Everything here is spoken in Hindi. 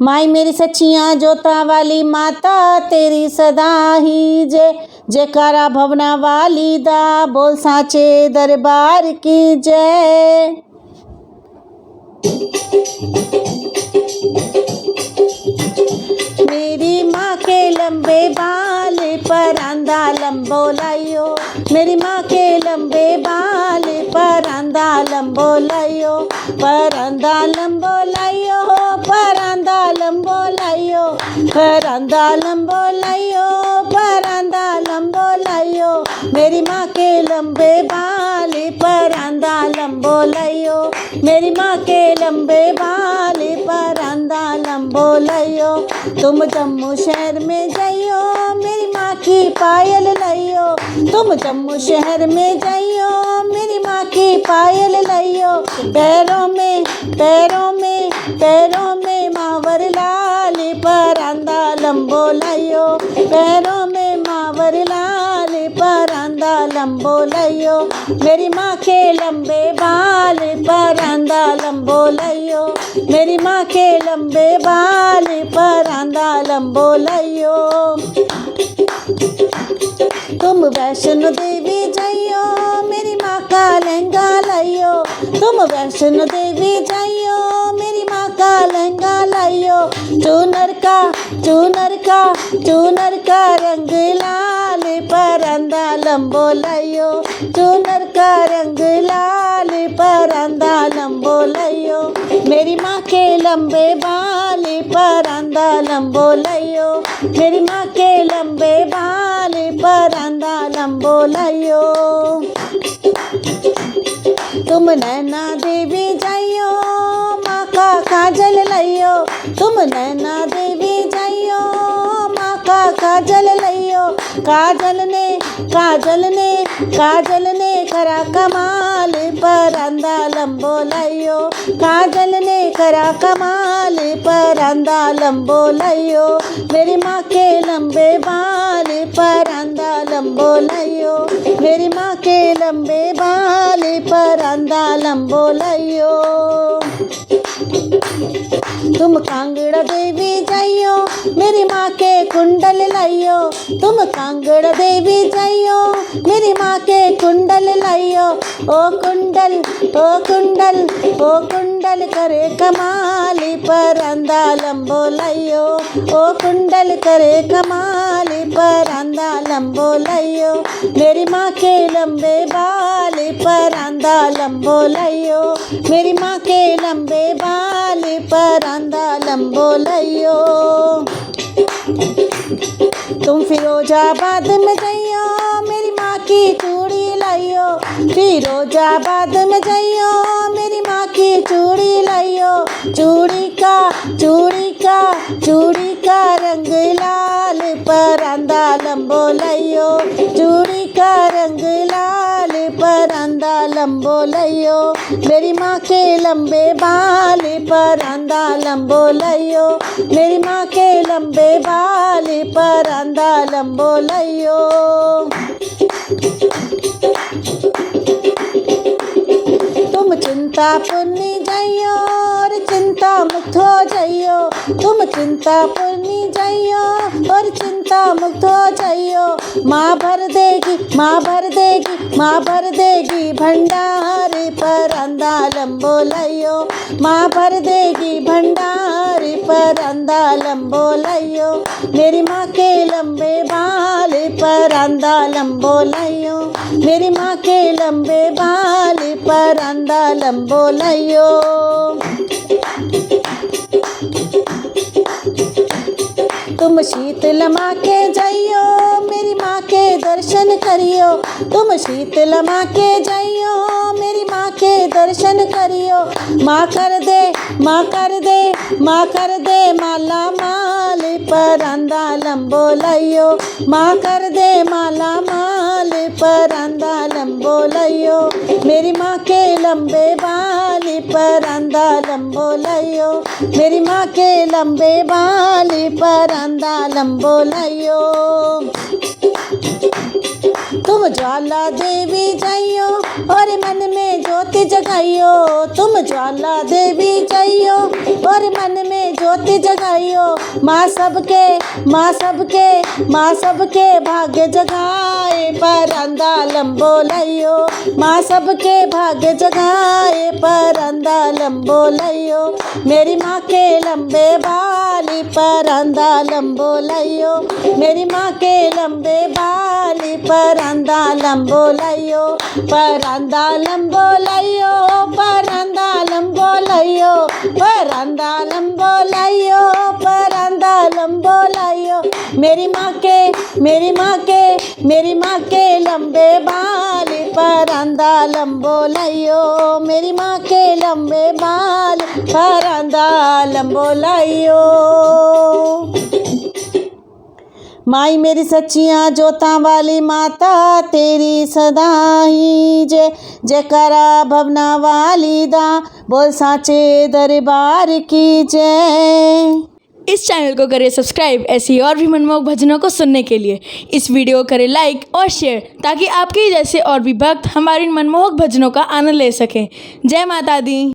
माई मेरी सच्चियाँ जोता वाली माता तेरी सदा ही जय। जयकारा भवना वाली दा बोल साचे दरबार की जय। मेरी माँ के लंबे बाल पर आंदा लंबो लाइयो। मेरी माँ के लंबे बाल पर आंदा लंबो लाइयो। पर आंदा लंबो लाइयो। पर आंदा लंबो लाइयो। पर आंदा लंबो लाइयो। पर आंदा लंबो लाइयो। मेरी माँ के लंबे बाल पर आंदा लंबो लाइयो। मेरी माँ के लंबे बाल पर आंदा लंबो लाइयो। तुम जम्मू शहर में जाइयो मेरी माँ की पायल लाइयो। तुम जम्मू शहर में जाइयो मेरी माँ की पायल लाइयो। पैरों में पैरों में पैरों में मावर लाल पर आंदा लंबो लाइयो। पैरों में मावर लाल पर आंदा लंबो लाइयो। मेरी माँ के लंबे बाल पर आंदा लंबो लाइयो। मेरी माँ के लंबे बाल पर आंदा लंबो लाइयो। तुम वैष्णो देवी जाइयो मेरी माँ का लहंगा लाइयो। तुम वैष्णो देवी जाइयो मेरी माँ का लहंगा लाइयो। चूनर का चूनर का चूनर का रंग लाल पर आंदा लंबो लाइयो। चूनर का रंग लाल पर आंदा लंबो लाइयो। मेरी माँ के लंबे बाल पर आंदा लंबो लाइयो। मेरी माँ के लंबे बाल पर आंदा लंबो लाइयो। तुम नैना देवी जाइयो माँ का काजल लाइयो। तुम नैना देवी जाइयो माँ का काजल लाइयो। काजल ने काजल ने काजल ने करा कमाल पर आंदा लंबो लाइयो। काजल ने करा कमाल पर आंदा लंबो लाइयो। मेरी माँ के लंबे बाल पर आंदा लंबो लाइयो। मेरी माँ के लंबे बाल पर आंदा लंबो लाइयो। तुम कांगड़ा देवी जाइयो मेरी माँ के कुंडल लाइयो। तुम कांगड़ा देवी जाइयो मेरी माँ के कुंडल लाइयो। ओ कुंडल ओ कुंडल ओ कुंडल करे कमाल पर आंदा लंबो लाइयो। ओ कुंडल करे कमाल पर आंदा लंबो लाइयो। मेरी माँ के लंबे बाल पर आंदा लंबो लाइयो। मेरी माँ के लंबे बाल पर आंदा लंबो लाइयो। तुम फिरोजाबाद में जाइयो मेरी माँ की चूड़ी लाइयो। फिरोजाबाद में जाइयो मेरी माँ की चूड़ी लाइयो। चूड़ी का चूड़ी का चूड़ी का रंग लाल पर आंदा लंबो लाइयो। चूड़ी का रंग लाल पर आंदा लंबो लाइयो। मेरी माँ के लंबे बाल पर आंदा लंबो लाइयो। मेरी माँ के लंबे बाल पर आंदा लंबो लाइयो। तुम चिंतापुरनी जाइयो और चिंता मुक्त हो जाइयो। तुम चिंतापुरनी जाइयो और चिंता मुक्त हो जाइयो। माँ भर देगी माँ भर देगी माँ भर देगी भंडार पर आंदा लंबो लाइयो। माँ भर देगी भंडार पर आंदा लंबो लाइयो। मेरी माँ के लंबे बाल पर आंदा लंबो लाइयो। मेरी माँ के लंबे बाल पर आंदा लंबो लाइयो। तुम शीतला माँ के जाइयो मेरी माँ के दर्शन करियो। तुम शीतला माँ के जाइयो मेरी माँ के दर्शन करियो। माँ कर दे माँ कर दे माँ कर दे माला माल पर आंदा लंबो लाइयो। माँ कर दे माला माल पर आंदा लंबो लाइयो। मेरी माँ के लंबे बाल पर आंदा लंबो लाइयो। मेरी माँ के लंबे बाल पर आंदा लंबो लाइयो। तुम तुम ज्वाला देवी जइयो और मन में ज्योति जगाइयो, तुम ज्वाला देवी जइयो और मन में ज्योति जगाइयो। माँ सबके माँ सबके माँ सबके भाग्य जगाए परंदा लंबो लइयो, माँ सबके भाग्य जगाए परंदा लंबो लइयो। मेरी माँ के लंबे बाल परंदा लंबो लइयो, मेरी माँ के लंबे बाल परंदा लंबो लइयो, परंदा लंबो लइयो, परंदा लंबो लइयो, परंदा लंबो लइयो, परंदा लंबो लइयो। मेरी माँ के मेरी माँ के मेरी माँ के लंबे बाल परंदा लंबो लइयो, मेरी माँ के लंबे बाल परंदा लंबो लइयो। माई मेरी सच्चियाँ जोतां वाली माता तेरी सदा ही जय जयकारा भवना वाली दा बोल साचे दरबार की जय। इस चैनल को करें सब्सक्राइब ऐसी और भी मनमोहक भजनों को सुनने के लिए। इस वीडियो को करें लाइक और शेयर ताकि आपके जैसे और भी भक्त हमारे इन मनमोहक भजनों का आनंद ले सकें। जय माता दी।